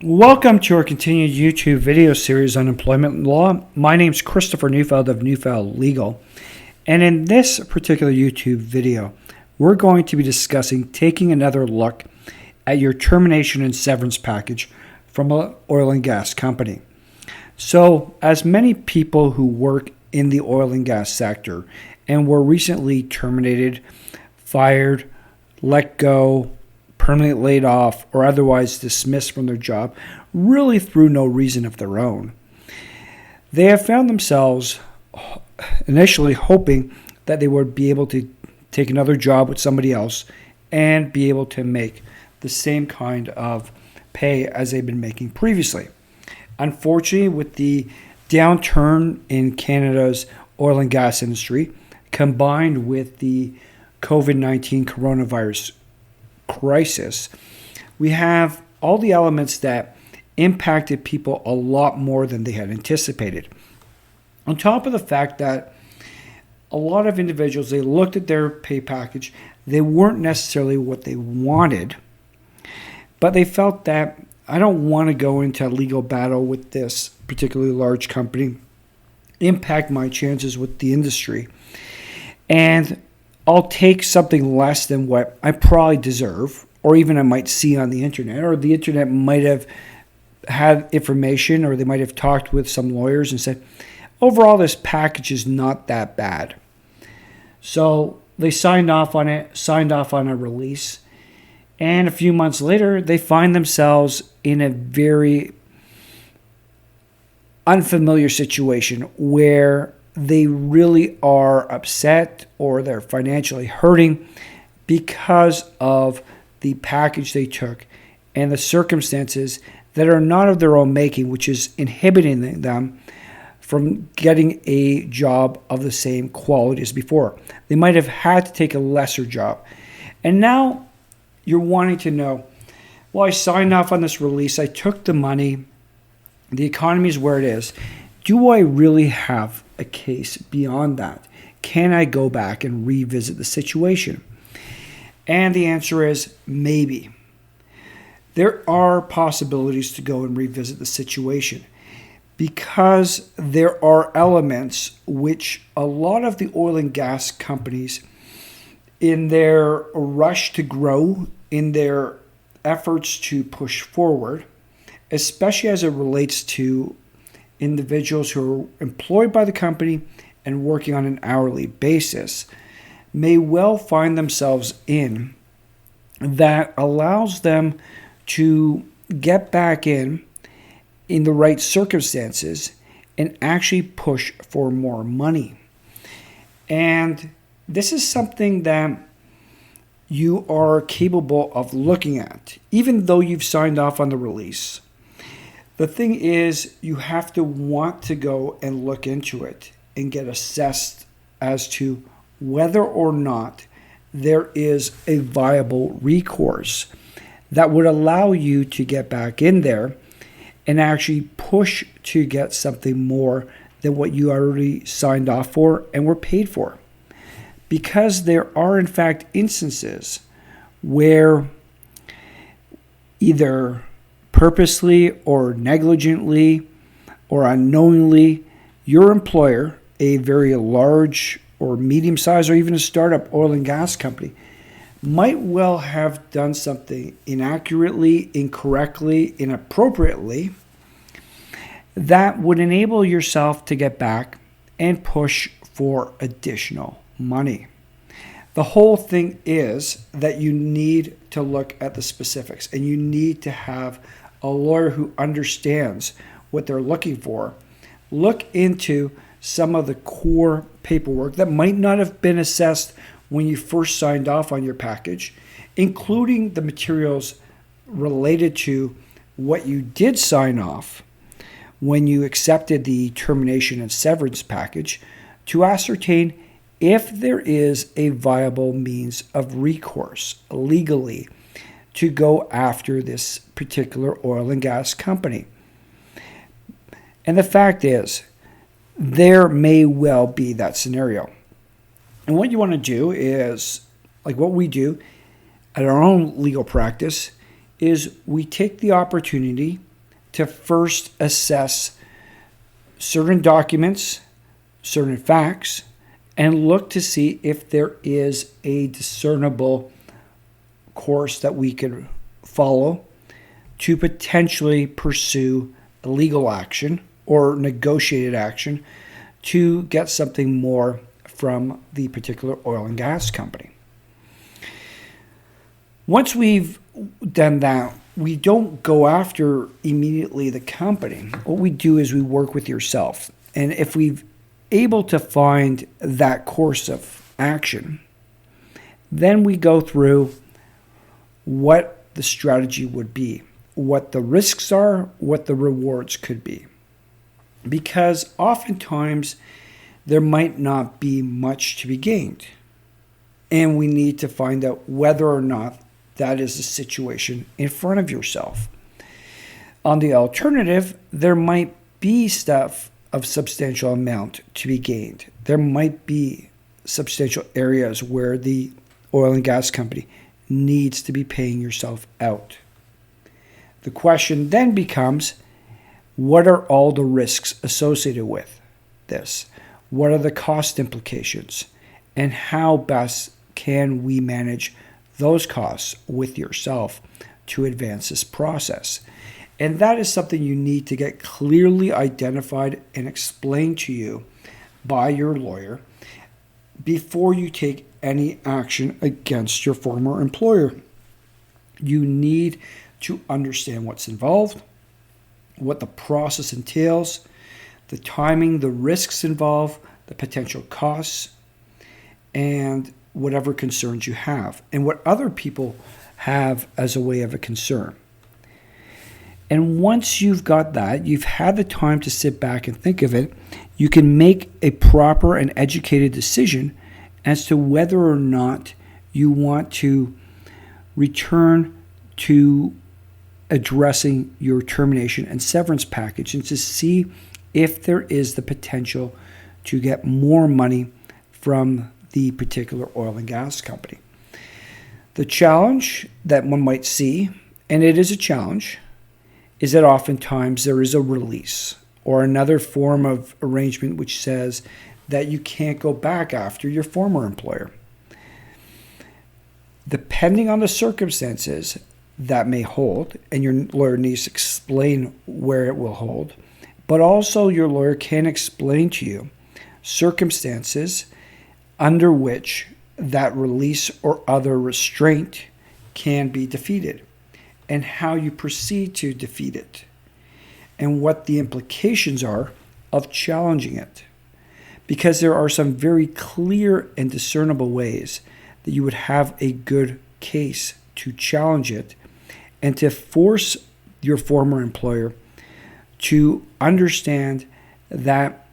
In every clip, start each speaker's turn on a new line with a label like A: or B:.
A: Welcome to our continued YouTube video series on employment law. My name is Christopher Neufeld of Neufeld Legal. And in this particular YouTube video, we're going to be discussing taking another look at your termination and severance package from an oil and gas company. So, as many people who work in the oil and gas sector and were recently terminated, fired, let go, permanently laid off, or otherwise dismissed from their job, really through no reason of their own, they have found themselves initially hoping that they would be able to take another job with somebody else and be able to make the same kind of pay as they've been making previously. Unfortunately, with the downturn in Canada's oil and gas industry, combined with the COVID-19 coronavirus crisis, we have all the elements that impacted people a lot more than they had anticipated. On top of the fact that a lot of individuals, they looked at their pay package, they weren't necessarily what they wanted, but they felt that I don't want to go into a legal battle with this particularly large company, impact my chances with the industry, and I'll take something less than what I probably deserve, or even I might see on the internet, or the internet might have had information, or they might have talked with some lawyers and said, overall, this package is not that bad. So they signed off on it, signed off on a release, and a few months later, they find themselves in a very unfamiliar situation where they really are upset or they're financially hurting because of the package they took and the circumstances that are not of their own making, which is inhibiting them from getting a job of the same quality as before. They might have had to take a lesser job. And now you're wanting to know, well, I signed off on this release, I took the money, the economy is where it is. Do I really have a case beyond that? Can I go back and revisit the situation? And the answer is maybe. There are possibilities to go and revisit the situation because there are elements which a lot of the oil and gas companies, in their rush to grow, in their efforts to push forward, especially as it relates to individuals who are employed by the company and working on an hourly basis, may well find themselves in that allows them to get back in the right circumstances and actually push for more money. And this is something that you are capable of looking at, even though you've signed off on the release. The thing is, you have to want to go and look into it and get assessed as to whether or not there is a viable recourse that would allow you to get back in there and actually push to get something more than what you already signed off for and were paid for. Because there are, in fact, instances where either purposely or negligently or unknowingly, your employer, a very large or medium-sized or even a startup oil and gas company, might well have done something inaccurately, incorrectly, inappropriately that would enable yourself to get back and push for additional money. The whole thing is that you need to look at the specifics and you need to have a lawyer who understands what they're looking for. Look into some of the core paperwork that might not have been assessed when you first signed off on your package, including the materials related to what you did sign off when you accepted the termination and severance package, to ascertain if there is a viable means of recourse legally to go after this particular oil and gas company. And the fact is, there may well be that scenario. And what you want to do is, like what we do at our own legal practice, is we take the opportunity to first assess certain documents, certain facts, and look to see if there is a discernible course that we could follow to potentially pursue legal action or negotiated action to get something more from the particular oil and gas company. Once we've done that, we don't go after immediately the company. What we do is we work with yourself. And if we've able to find that course of action, then we go through what the strategy would be, what the risks are, what the rewards could be. Because oftentimes there might not be much to be gained. And we need to find out whether or not that is the situation in front of yourself. On the alternative, there might be stuff of substantial amount to be gained. There might be substantial areas where the oil and gas company needs to be paying yourself out. The question then becomes, what are all the risks associated with this? What are the cost implications? And how best can we manage those costs with yourself to advance this process? And that is something you need to get clearly identified and explained to you by your lawyer before you take any action against your former employer. You need to understand what's involved, what the process entails, the timing, the risks involved, the potential costs, and whatever concerns you have, and what other people have as a way of a concern. And once you've got that, you've had the time to sit back and think of it, you can make a proper and educated decision as to whether or not you want to return to addressing your termination and severance package and to see if there is the potential to get more money from the particular oil and gas company. The challenge that one might see, and it is a challenge, is that oftentimes there is a release or another form of arrangement which says that you can't go back after your former employer. Depending on the circumstances, that may hold, and your lawyer needs to explain where it will hold, but also your lawyer can explain to you circumstances under which that release or other restraint can be defeated, and how you proceed to defeat it, and what the implications are of challenging it. Because there are some very clear and discernible ways that you would have a good case to challenge it and to force your former employer to understand that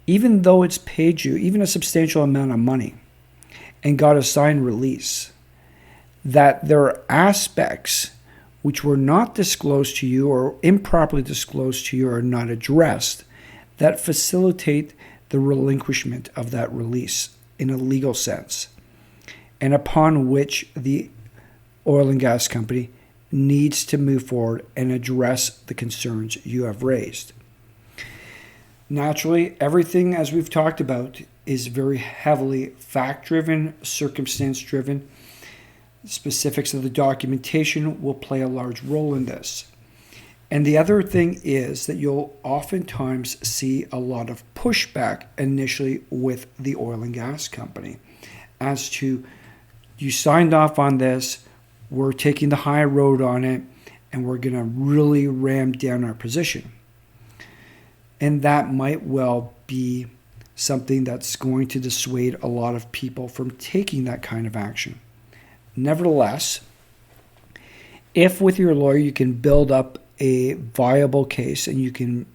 A: even though it's paid you even a substantial amount of money and got a signed release, that there are aspects which were not disclosed to you or improperly disclosed to you or not addressed that facilitate the relinquishment of that release in a legal sense, and upon which the oil and gas company needs to move forward and address the concerns you have raised. Naturally, everything, as we've talked about, is very heavily fact-driven, circumstance-driven. Specifics of the documentation will play a large role in this. And the other thing is that you'll oftentimes see a lot of pushback initially with the oil and gas company as to, you signed off on this, we're taking the high road on it, and we're going to really ram down our position. And that might well be something that's going to dissuade a lot of people from taking that kind of action. Nevertheless, if with your lawyer you can build up a viable case and you can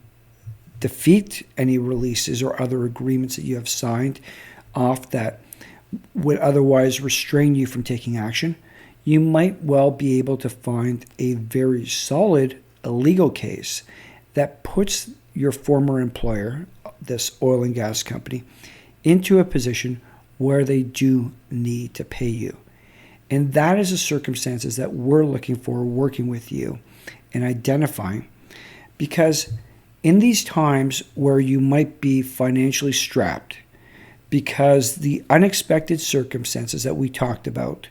A: defeat any releases or other agreements that you have signed off that would otherwise restrain you from taking action, you might well be able to find a very solid legal case that puts your former employer, this oil and gas company, into a position where they do need to pay you. And that is the circumstances that we're looking for working with you and identifying, Because in these times where you might be financially strapped, because the unexpected circumstances that we talked about,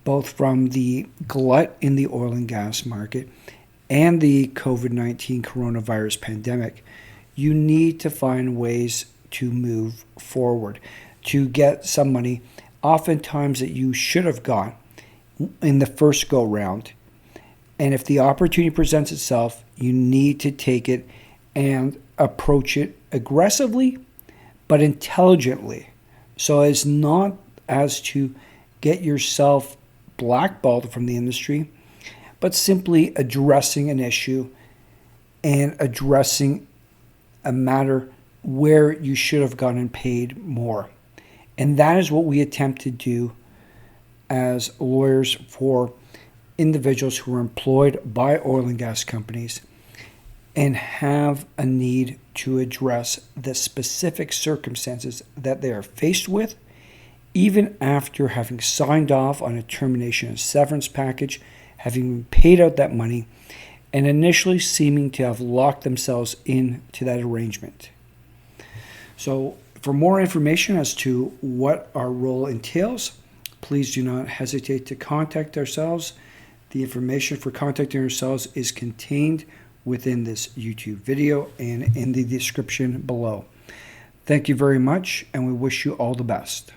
A: both from the glut in the oil and gas market and the COVID-19 coronavirus pandemic, you need to find ways to move forward, to get some money, oftentimes that you should have got in the first go round. And if the opportunity presents itself, you need to take it and approach it aggressively, but intelligently, so as not as to get yourself blackballed from the industry, but simply addressing an issue and addressing a matter where you should have gotten paid more. And that is what we attempt to do as lawyers for individuals who are employed by oil and gas companies and have a need to address the specific circumstances that they are faced with, even after having signed off on a termination and severance package, having paid out that money, and initially seeming to have locked themselves into that arrangement. So for more information as to what our role entails, please do not hesitate to contact ourselves. The information for contacting ourselves is contained within this YouTube video and in the description below. Thank you very much, and we wish you all the best.